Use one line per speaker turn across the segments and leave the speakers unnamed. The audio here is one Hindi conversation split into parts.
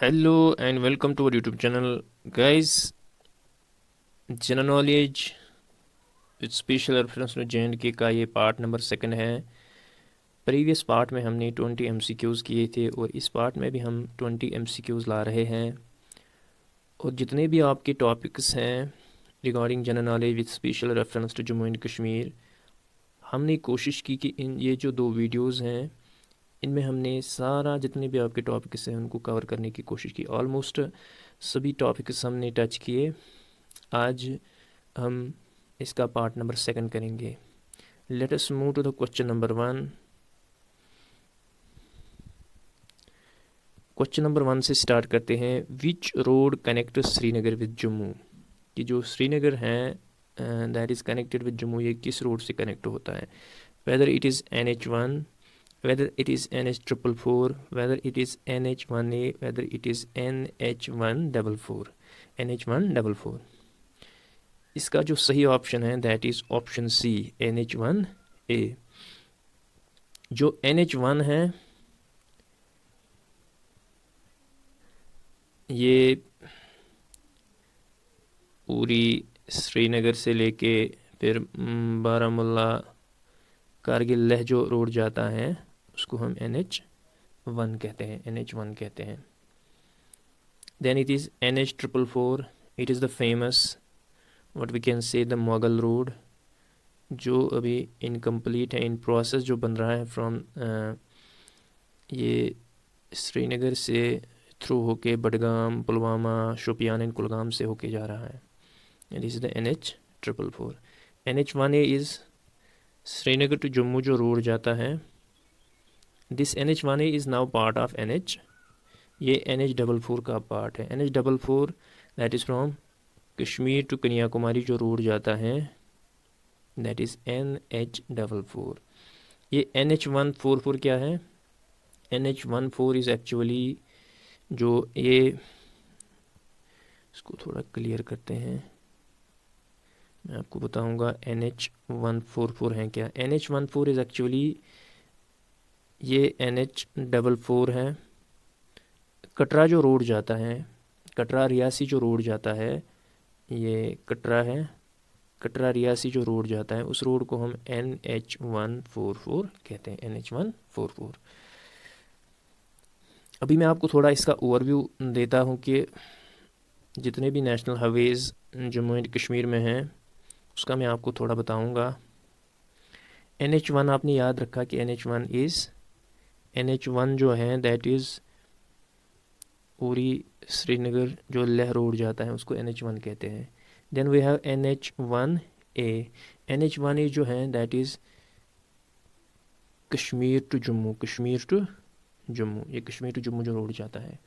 Hello and welcome to our YouTube channel, guys. General knowledge with special reference to JNK का ये पार्ट नंबर 2 है। प्रीवियस पार्ट में हमने 20 MCQs किए थे और इस पार्ट में भी हम 20 MCQs ला रहे हैं। और जितने भी आपके टॉपिक्स हैं regarding general knowledge with special reference to Jammu and Kashmir, हमने कोशिश की कि इन ये जो 2 वीडियोज़ हैं इनमें हमने सारा जितने भी आपके टॉपिक्स हैं उनको कवर करने की कोशिश की। ऑलमोस्ट सभी टॉपिक्स हमने टच किए। आज हम इसका पार्ट नंबर 2 करेंगे। Let us move to the question number 1। Question number 1 से स्टार्ट करते हैं। Which road connect Srinagar with Jammu? कि जो श्रीनगर है that is connected with Jammu, ये किस रोड से कनेक्ट होता है? Whether it is NH1, whether it is NH444, whether it is NH1A, whether it is NH144, NH144। इसका जो सही ऑप्शन है that is option C, NH1A। जो NH1 है ये पूरी श्रीनगर से लेके फिर बारामुल्ला कारगिल लेह जो रोड जाता है उसको हम NH1 कहते हैं, NH1 कहते हैं। Then it is NH444, it is the famous what we can say the Mughal road, जो अभी इनकम्प्लीट है, इन प्रोसेस जो बन रहा है फ्रॉम ये श्रीनगर से थ्रू होके बडगाम, पुलवामा, शोपियान एंड कुलगाम से होके जा रहा है। And this is the NH444। NH1A is Srinagar to Jammu जो रोड जाता है। This NH1A is now part of NH, ये NH44 का पार्ट है। NH44 that is from Kashmir to Kanyakumari जो रोड जाता है दैट इज़ NH44। ये NH144 क्या है? NH14 इज़ एक्चुअली जो ये, इसको थोड़ा क्लियर करते हैं, मैं आपको बताऊंगा NH144 है क्या। NH14 इज़ एक्चुअली ये NH44 है। कटरा जो रोड जाता है, कटरा रियासी जो रोड जाता है, ये कटरा है, कटरा रियासी जो रोड जाता है उस रोड को हम NH144 कहते हैं, NH144। अभी मैं आपको थोड़ा इसका ओवरव्यू देता हूँ कि जितने भी national highways Jammu and Kashmir में हैं उसका मैं आपको थोड़ा बताऊँगा। NH1 आपने याद रखा कि NH1 जो है दैट इज़ पूरी श्रीनगर जो लेह रोड जाता है उसको NH1 कहते हैं। Then we have NH1A। NH1A जो है that is Kashmir to Jammu, Kashmir to Jammu, ये कश्मीर टू जम्मू जो रोड जाता है।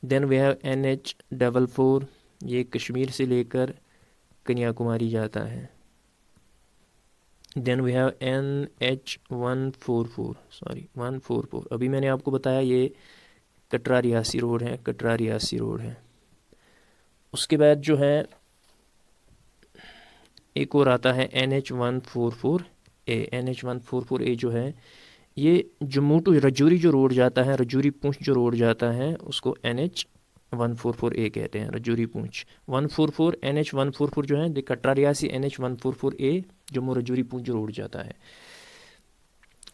देन वी हैव NH44, ये कश्मीर से लेकर कन्याकुमारी जाता है। Then we have NH144, sorry 144, अभी मैंने आपको बताया ये कटरा रियासी रोड है, कटरा रियासी रोड है। उसके बाद जो है एक और आता है NH144A। NH144A जो है ये जम्मू टू रजौरी जो रोड जाता है, रजौरी पूंछ जो रोड जाता है उसको NH144A कहते हैं, रजौरी पूंछ 144। NH144 जो है कटरा रियासी, NH144A जम्मू रजौरी पूंछ जो रोड जाता है।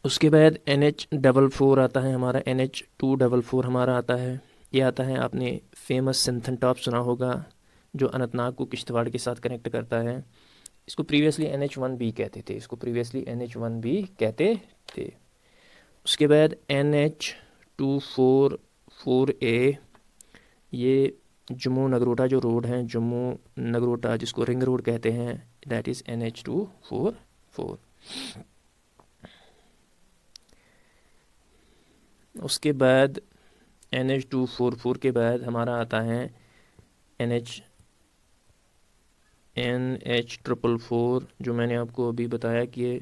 उसके बाद NH44 आता है हमारा, NH244 हमारा आता है। ये आता है, आपने फेमस सिंथन टॉप सुना होगा जो अनंतनाग को किश्तवाड़ के साथ कनेक्ट करता है। इसको प्रीवियसली NH1B कहते थे, इसको प्रीवियसली NH1B कहते थे। उसके बाद NH244A, ये जम्मू नगरोटा जो रोड है, जम्मू नगरोटा जिसको रिंग रोड कहते हैं दैट इज़ NH244। उसके बाद NH244 के बाद हमारा आता है NH444 जो मैंने आपको अभी बताया कि ये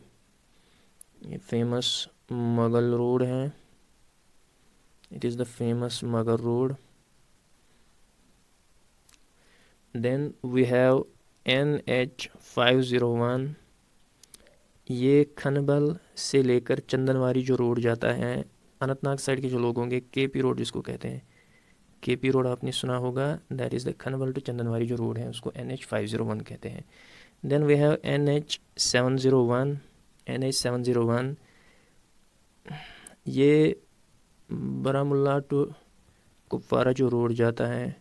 फेमस मुगल रोड है, it is the famous Mughal road. Then we have NH501, ये खनबल से लेकर चंदनवारी जो रोड जाता है, अनंतनाग साइड के जो लोग होंगे KP रोड जिसको कहते हैं, केपी रोड आपने सुना होगा, that is the Khanabal to Chandanwari जो रोड है उसको NH501 कहते हैं। Then we have NH701। NH701 ये बारामुल्ला टू कुपवारा जो रोड जाता है,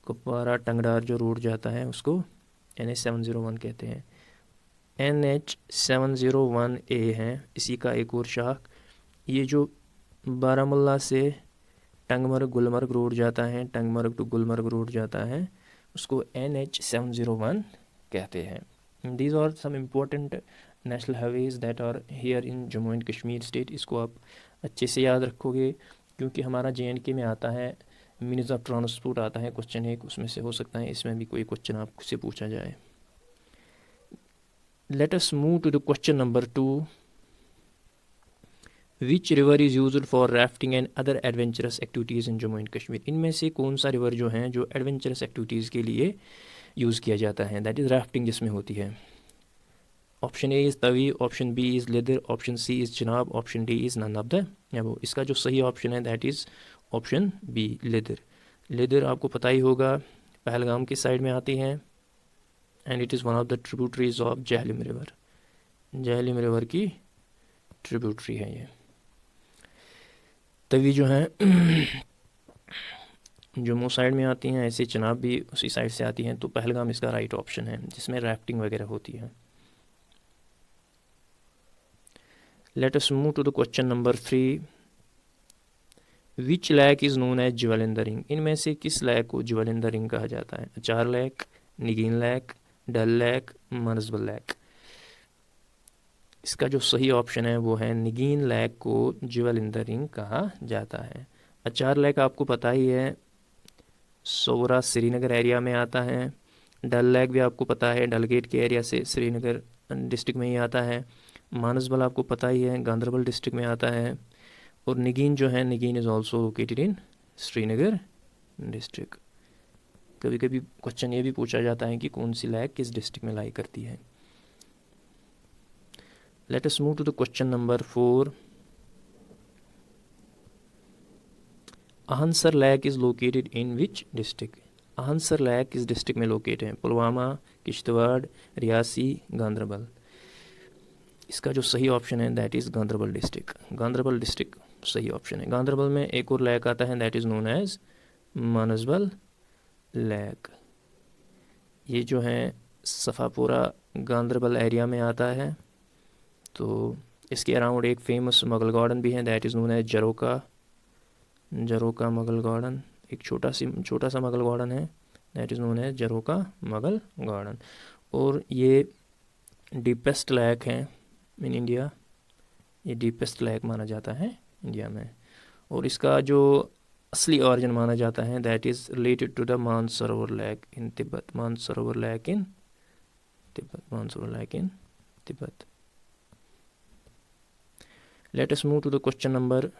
कुपवारा टंगडार जो रोड जाता है उसको NH701 कहते हैं। NH701A है इसी का एक और शाख। ये जो बारामुल्ला से टंगमर्ग गुलमर्ग रोड जाता है, टंगमर्ग टू गुलमर्ग रोड जाता है, उसको NH701 कहते हैं। These are some important national highways that are here in Jammu and Kashmir state. इसको आप अच्छे से याद रखोगे क्योंकि हमारा JNK में आता है, मीन्स ऑफ ट्रांसपोर्ट आता है क्वेश्चन एक, उसमें से हो सकता है इसमें भी कोई क्वेश्चन आपसे पूछा जाए। Let us move to the question number 2। Which river is used for rafting and other adventurous activities in Jammu and Kashmir. इनमें से कौन सा रिवर जो है जो एडवेंचरस एक्टिविटीज़ के लिए यूज़ किया जाता है, दैट इज़ राफ्टिंग जिसमें होती है। Option A is Tawi, option B is Lidder, option C is Chenab, option D is none of the above. इसका जो सही ऑप्शन है that is option B Lidder. Lidder आपको पता ही होगा पहलगाम की साइड में आती है and it is one of the tributaries of Jhelum river. Jhelum river की ट्रिब्यूटरी है ये। तवी जो है जम्मू साइड में आती हैं, ऐसे चिनाब भी उसी साइड से आती हैं, तो पहलगाम इसका राइट ऑप्शन है जिसमें राफ्टिंग वगैरह होती है। Let us move to the question number 3। Which lake is known as jewel in the ring. इनमें से किस लेक को ज्वेलिंदा रिंग कहा जाता है। अचार लेक, निगीन लेक, डल लेक, मनसबल लेक। इसका जो सही ऑप्शन है वो है निगीन लेक को ज्वेलिंदा रिंग कहा जाता है। अचार लेक आपको पता ही है सोवरा श्रीनगर एरिया में आता है। डल लेक भी आपको पता है डल गेट के एरिया से श्रीनगर डिस्ट्रिक्ट में ही आता है। मानसबल आपको पता ही है गांधरबल डिस्ट्रिक्ट में आता है। और निगीन जो है, Nigeen is also located in Srinagar district. कभी कभी क्वेश्चन ये भी पूछा जाता है कि कौन सी लेक किस डिस्ट्रिक्ट में लाई करती है। Let us move to the question number 4। Ahansar lake is located in which district. Ahansar lake किस डिस्ट्रिक्ट में लोकेट है। पुलवामा, किश्तवाड़, रियासी, गांधरबल। इसका जो सही ऑप्शन है that is Ganderbal district. Ganderbal district सही ऑप्शन है। गांधरबल में एक और लेक आता है that is known as Manasbal lake. ये जो है सफ़ापुरा गांधरबल एरिया में आता है। तो इसके अराउंड एक फेमस मुगल गार्डन भी है that is known as Jharokha. Jharokha Mughal garden एक छोटा सा मुगल गार्डन है that is known as Jharokha Mughal garden. और ये डीपेस्ट लेक है इन इंडिया। ये डीपेस्ट लेक माना जाता है इंडिया में। और इसका जो असली ऑरिजिन माना जाता है that is related to the Mansarovar lake in Tibet. Mansarovar lake in Tibet. Mansarovar lake in Tibet. Let us move to the question number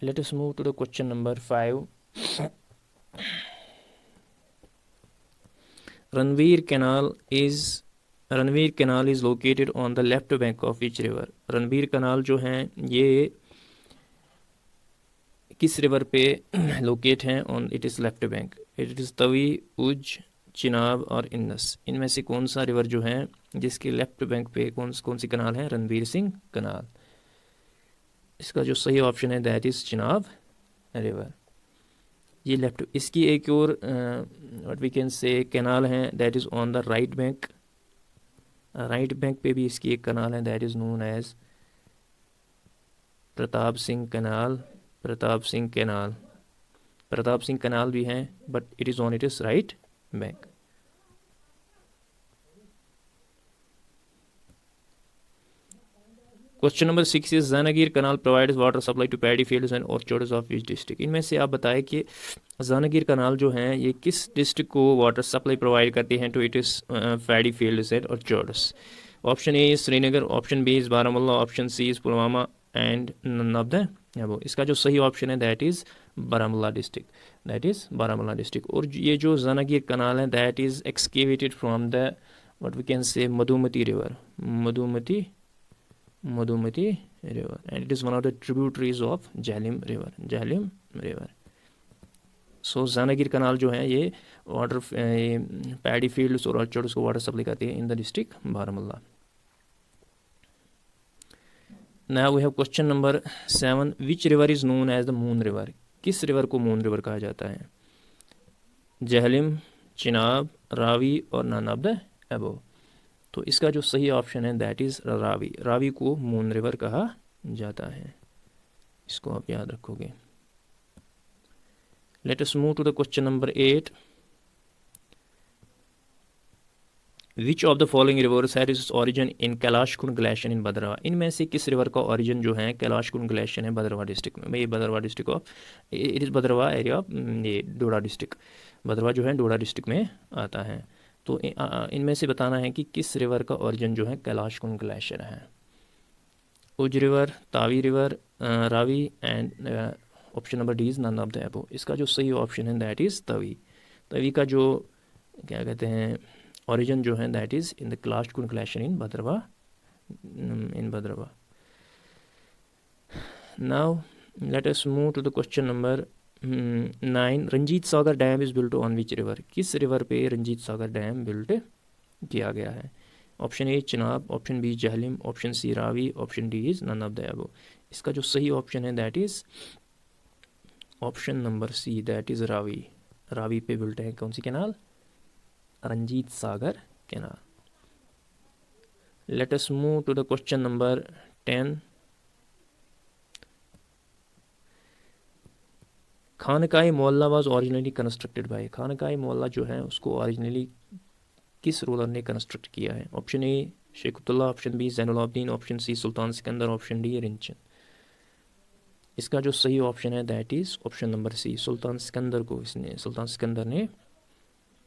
Let us move to the question number 5. Ranveer Canal is located on the left bank of which river? Ranbir canal जो है ये किस रिवर पे लोकेट हैं? On it is left bank. It is Tawi, Ujh, Chenab और इंदस। इनमें से कौन सा रिवर जो है जिसके लेफ्ट बैंक पे कौन सी कनाल है? रणवीर सिंह कनाल। इसका जो सही ऑप्शन है दैट इज़ चिनाब रिवर। ये लेफ्ट। इसकी एक और what we can say canal है that is on the right bank. Right bank पे भी इसकी एक कनाल है that is known as Pratap Singh canal. Pratap Singh canal. Pratap Singh canal भी है but it is on it is right bank. Question number 6 is Zainagir canal provides water supply to paddy fields and orchards of which district. इनमें से आप बताएं कि जानागीर कनाल जो है ये किस डिस्ट्रिक्ट को वाटर सप्लाई प्रोवाइड करती हैं to it is paddy fields and orchards. Option A is Srinagar, option B is Baramulla, option C is Pulwama and none of the above. इसका जो सही ऑप्शन है that is Baramulla district. That is Baramulla district. और ये जो जनागीर कनाल है that is excavated from the what we can say Madhumati river, Madhumati river, and it is one of the tributaries of Jhelum river. So Janagir canal जो है ये वाटर पैडी फील्ड्स और ऑर्चर्ड्स को वाटर सप्लाई करती है in the district Baramulla. Now we have question number 7, which river is known as the moon river? किस रिवर को मून रिवर कहा जाता है? झेलम, चिनाब, रावी और नन ऑफ द अबव। तो इसका जो सही ऑप्शन है दैट इज़ रावी। रावी को मून रिवर कहा जाता है, इसको आप याद रखोगे। Let us move to the question number 8, which of the following rivers had its origin in Kailash Kund glacier in Bhaderwah? इनमें से किस रिवर का ओरिजिन जो है कैलाश कुंड ग्लेशियर है भद्रवा डिस्ट्रिक्ट में? ये Bhaderwah district of, it is Bhaderwah area of ये डोडा डिस्ट्रिक्ट। भद्रवा जो है डोडा डिस्ट्रिक्ट में आता है। तो इनमें से बताना है कि किस रिवर का ओरिजिन जो है कैलाश कुंड ग्लेशियर है। Ujh river, Tawi river, Ravi and option number D is none of the above. इसका जो सही ऑप्शन है दैट इज़ तवी। तवी का जो क्या कहते हैं origin जो है that is in the Kailash Kund glacier in Bhadrava. Now let us move to the question number 9. Ranjit Sagar dam is built on which river? किस रिवर पे रंजीत सागर डैम बिल्ट किया गया है? Option A Chenab, option B Jhelum, option C Ravi, option D is none of the above. इसका जो सही ऑप्शन है that is option number C, that is Ravi. Ravi पे बिल्ट है कौन सी canal? Ranjit Sagar canal. Let us move to the question number 10, खानकाई मोहल्ला वाज ओरिजिनली कंस्ट्रक्टेड बाय? खानकाई मोहल्ला जो है उसको ओरिजिनली किस रूलर ने कंस्ट्रक्ट किया है? Option A Sheikh Abdullah, option B Zainulabidin, option C Sultan Sikandar, option D Rinchan. इसका जो सही ऑप्शन है that is option number C, Sultan Sikandar ने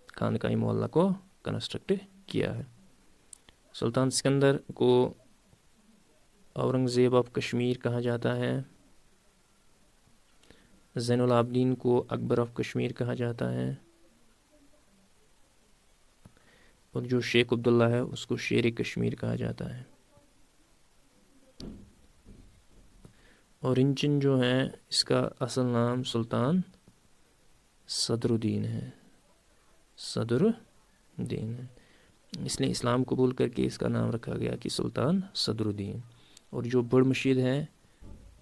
खानकाई मोहल्ला को कंस्ट्रक्ट किया है। सुल्तान सिकंदर को औरंगज़ेब ऑफ कश्मीर कहा जाता है, ज़ैनुलाब्दीन को अकबर ऑफ कश्मीर कहा जाता है, और जो शेख अब्दुल्ला है उसको शेर कश्मीर कहा जाता है। और रिंचन जो है इसका असल नाम सुल्तान सदरुद्दीन है, इसलिए इस्लाम कबूल करके इसका नाम रखा गया कि सुल्तान सदरुद्दीन। और जो बड़ मस्जिद है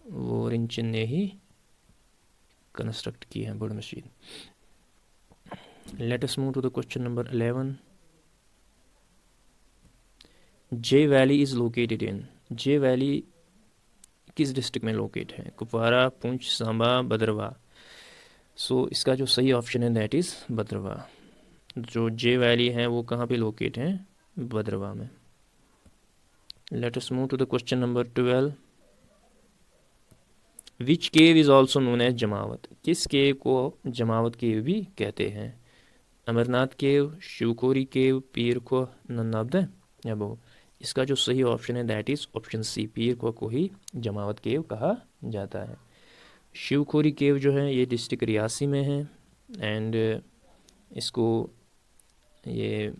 वो रिंचन ने ही कंस्ट्रक्ट की है, Bud Masjid. Let us move to the question number 11, J valley is located in? J valley किस डिस्ट्रिक्ट में लोकेट है? कुपवारा, पुंछ, सांबा, भद्रवा। सो इसका जो सही ऑप्शन है दैट इज़ भद्रवा। जो जे वैली है वो कहाँ पे लोकेट है? भद्रवा में। Let us move to the question number 12, which cave is also known as Jamawat? किस केव को जमावत केव भी कहते हैं? अमरनाथ केव, शिवखोरी केव, पीर को, नन ऑफ द अबव। इसका जो सही ऑप्शन है दैट इज़ ऑप्शन सी, पीर को ही जमावत केव कहा जाता है। शिवखोरी केव जो है ये डिस्ट्रिक्ट रियासी में है, एंड इसको ये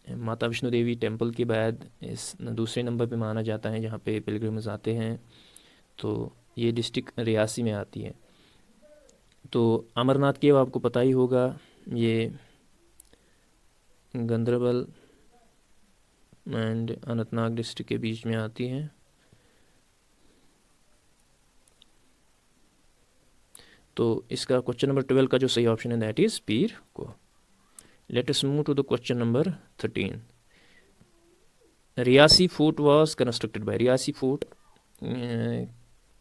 माता वैष्णो देवी टेम्पल के बाद इस दूसरे नंबर पे माना जाता है जहाँ पे पिलग्रिम्स आते हैं। तो ये डिस्ट्रिक्ट रियासी में आती है। तो अमरनाथ केव आपको पता ही होगा, ये गंदरबल एंड अनंतनाग डिस्ट्रिक्ट के बीच में आती है। तो इसका क्वेश्चन नंबर 12 का जो सही ऑप्शन है दैट इज़ पीर को। Let us move to the question number 13, Reasi fort was constructed by? Reasi fort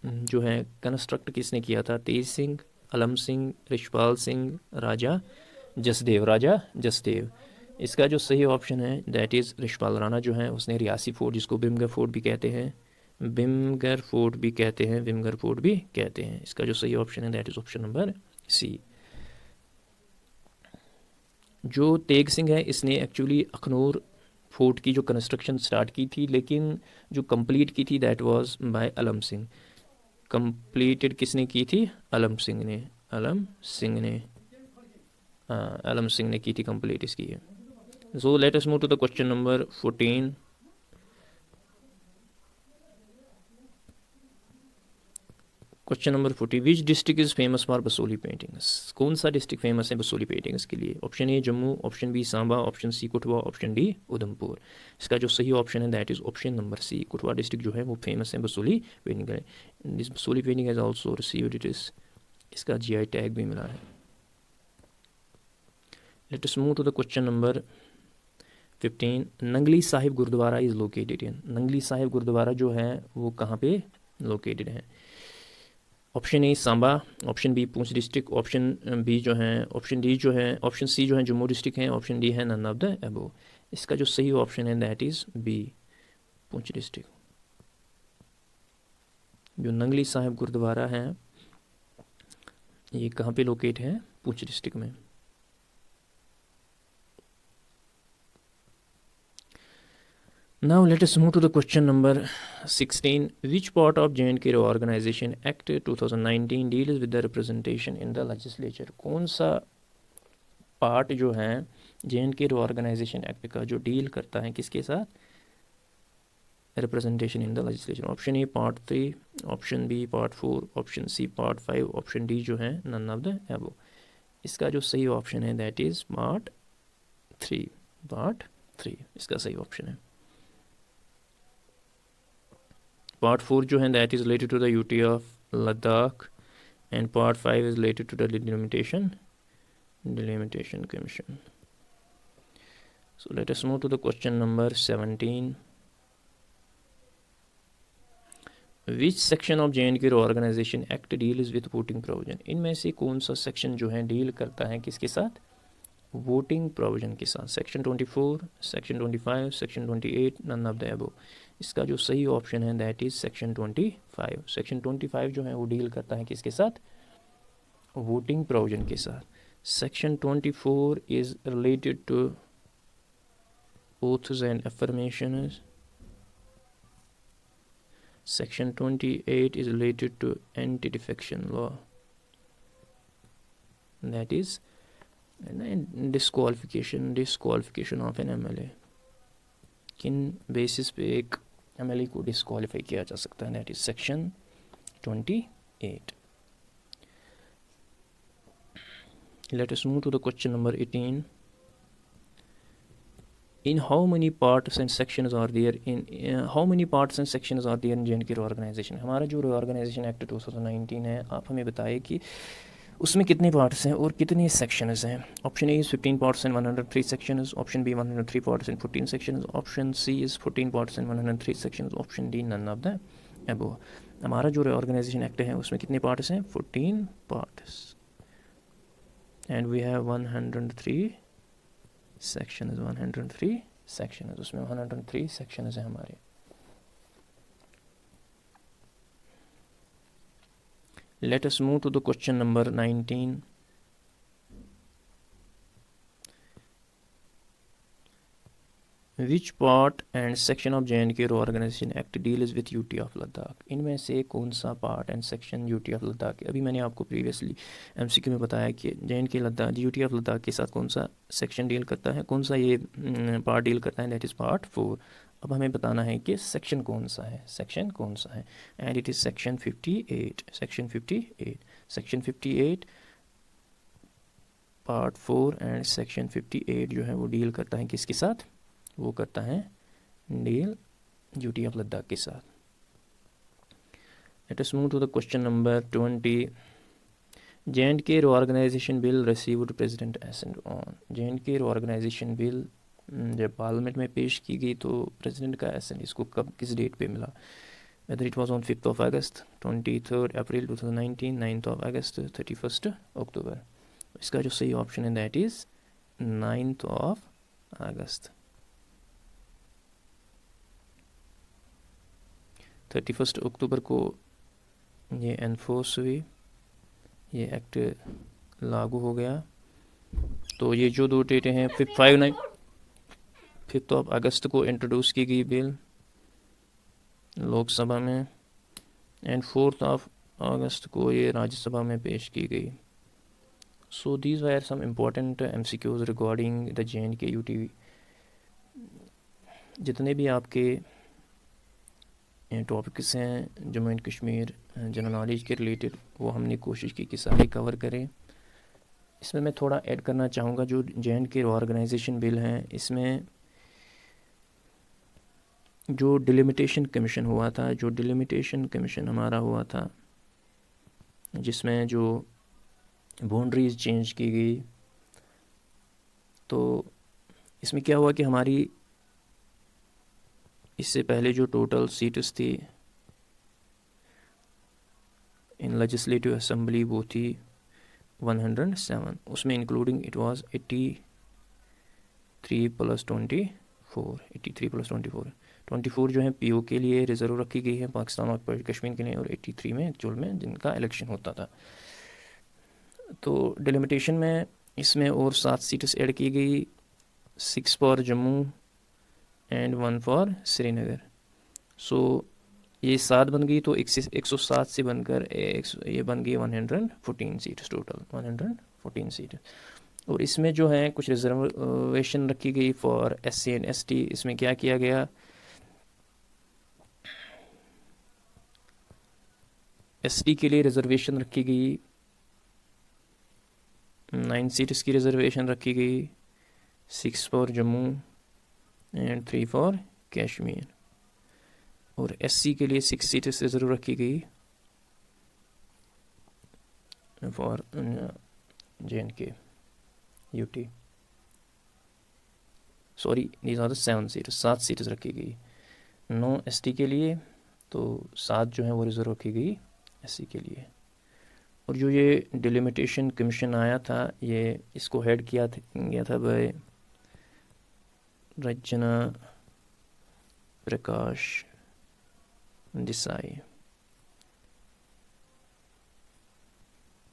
जो है कंस्ट्रक्ट किसने किया था? तेज सिंह, अलम सिंह, रिशपाल सिंह, राजा जसदेव। इसका जो सही ऑप्शन है दैट इज़ रिशपाल राणा जो है उसने रियासी फोर्ट, जिसको भीमगढ़ फोर्ट भी कहते हैं, इसका जो सही ऑप्शन है that is option number C. जो तेग सिंह है इसने एक्चुअली अखनूर फोर्ट की जो कंस्ट्रक्शन स्टार्ट की थी, लेकिन जो कंप्लीट की थी दैट वाज बाय अलम सिंह। कंप्लीटेड किसने की थी? अलम सिंह ने आलम सिंह ने की थी कंप्लीट इसकी है। So let us move to the question number 14। Question number 40, which district is famous for Basohli paintings? कौन सा डिस्ट्रिक्ट फेमस है बसोली पेंटिंग्स के लिए? Option A Jammu, option B Samba, option C Kathua, option D Udhampur. इसका जो सही ऑप्शन है that is option number C. Kathua district जो है वो फेमस है बसोली पेंटिंग है। This Basohli painting has also received it is, इसका GI टैग भी मिला है। Let us move to the question number 15। Nangali Sahib Gurudwara is located in? Nangali Sahib Gurudwara जो है वो कहाँ पे लोकेटेड है? Option A Samba, option B Poonch district, option B जो है, ऑप्शन डी जो है, ऑप्शन सी जो है जम्मू डिस्ट्रिक्ट है, ऑप्शन डी है नन ऑफ द अबव। इसका जो सही ऑप्शन है that is B, Poonch district. जो नंगली साहिब गुरुद्वारा है ये कहाँ पे लोकेट है? पूंछ डिस्ट्रिक्ट में। Now let us move to the question number 16. Which part of J&K Reorganization Act 2019 deals with the representation in the legislature? कौन सा पार्ट जो है J&K Reorganization Act का जो डील करता है किसके साथ? Representation in the legislature. Option A part 3, option B part 4, option C part 5, option D जो है नन ऑफ द अबव। इसका जो सही ऑप्शन है दैट इज़ पार्ट 3। पार्ट 3 इसका सही ऑप्शन है। पार्ट 4 जो है that is related to the UT of Ladakh and part 5 is related to the delimitation commission. So let us move to the question number 17. Which section of J&K Reorganization Act deals with voting provision? इनमें से कौन सा सेक्शन जो है डील करता है किसके साथ? वोटिंग प्रोविजन के साथ। Section 24, section 25, section 28, none of the above. इसका जो सही ऑप्शन है दैट इज सेक्शन 25। सेक्शन 25 जो है वो डील करता है किसके साथ? वोटिंग प्रोविजन के साथ। Section 24 is related to oaths and affirmations. Section 28 is related to anti-defection law, that is disqualification of an MLA। किन बेसिस पे एक MLA को डिस्क्वालीफाई किया जा सकता है? That is section 28। Let us move to the question number 18। In how many parts and sections are there in J&K reorganization? हमारा जो reorganization act 2019 है, आप हमें बताइए कि उसमें कितने पार्ट्स हैं और कितने सेक्शंस हैं। Option A is 15 parts and 103 sections, option B 103 parts and 14 sections, option C is 14 parts and 103 sections, option D none of the above. हमारा जो reorganization act है उसमें कितने पार्ट्स हैं? 14 parts and we have 103 section 103 section है, उसमें 103 सेक्शन है हमारे। Let us move to the question number 19। Which part and section of J&K Reorganization Act deals with UT of Ladakh? इनमें से कौन सा part and section UT of Ladakh? अभी मैंने आपको प्रीवियसली MCQ में बताया कि J&K Ladakh UT of Ladakh के साथ कौन सा सेक्शन डील करता है, कौन सा ये पार्ट डील करता है, दैट इज़ पार्ट 4। अब हमें बताना है कि सेक्शन कौन सा है, सेक्शन कौन सा है, and it is section 58। Section 58 part 4 and section 58 जो है वो डील करता है किसके साथ? वो करता है डील यूटी ऑफ लद्दाख के साथ। Let us move to the question number 20। J&K Reorganization Bill received President assent on? J&K Reorganization Bill जब पार्लियामेंट में पेश की गई तो प्रेसिडेंट का एसेंट इसको कब किस डेट पे मिला? Whether it was on 5th of August, 23rd April 2019, 9th of August, 31st October। इसका जो सही ऑप्शन है that is 9th of August। 31st अक्टूबर को ये एनफोर्स हुई, ये एक्ट लागू हो गया। तो ये जो दो डेटें हैं 5th of अगस्त को इंट्रोड्यूस की गई बिल लोकसभा में एंड 4th of अगस्त को ये राज्यसभा में पेश की गई। So these were some important MCQs regarding the J&K UT. जितने भी आपके टॉपिक्स हैं Jammu and Kashmir general knowledge के रिलेटेड, वो हमने कोशिश की कि सारे कवर करें। इसमें मैं थोड़ा ऐड करना चाहूँगा, जो J&K ऑर्गेनाइजेशन बिल हैं, इसमें जो डिलिमिटेशन कमीशन हुआ था, जो डिलिमिटेशन कमीशन हमारा हुआ था, जिसमें जो बाउंड्रीज चेंज की गई, तो इसमें क्या हुआ कि हमारी इससे पहले जो टोटल सीट्स थी इन लेजिस्लेटिव असेंबली वो थी 107, उसमें इंक्लूडिंग इट वाज 83 + 24 24 जो है पीओ के लिए रिज़र्व रखी गई है, पाकिस्तान और कश्मीर के लिए, और 83 में एक्चुअल में जिनका इलेक्शन होता था। तो डिलिमिटेशन में इसमें और 7 सीट्स ऐड की गई, 6 for Jammu and 1 for Srinagar. So ये 7 बन गई, तो 107 से बनकर ये बन गई 114 सीट्स, टोटल 114 सीट। और इसमें जो है कुछ रिजर्वेशन रखी गई फॉर SC एंड ST। इसमें क्या किया गया, ST के लिए रिजर्वेशन रखी गई, 9 सीट्स की रिजर्वेशन रखी गई, 6 for Jammu and 3 for Kashmir. और SC के लिए 6 सीट्स रिजर्व रखी गई for J&K UT। Sorry, these are the 7 seats, 7 seats रखी गई, 9 ST के लिए, तो 7 जो है वो रिजर्व रखी गई SC के लिए। और जो ये डिलिमिटेशन कमीशन आया था, ये इसको हेड गया था बाय रंजना प्रकाश देसाई।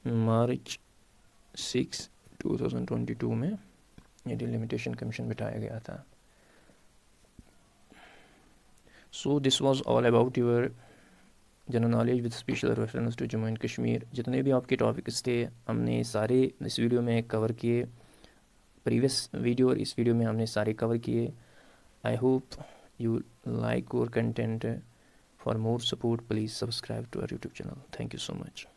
मार्च 6, 2022 में ये डिलिमिटेशन कमीशन बिठाया गया था। So this was all about your general knowledge with special reference to Jammu and Kashmir. जितने भी आपके टॉपिक्स थे हमने सारे इस वीडियो में कवर किए, प्रीवियस वीडियो और इस वीडियो में हमने सारे कवर किए। I hope you like our content. For more support, please subscribe to our YouTube channel. Thank you so much.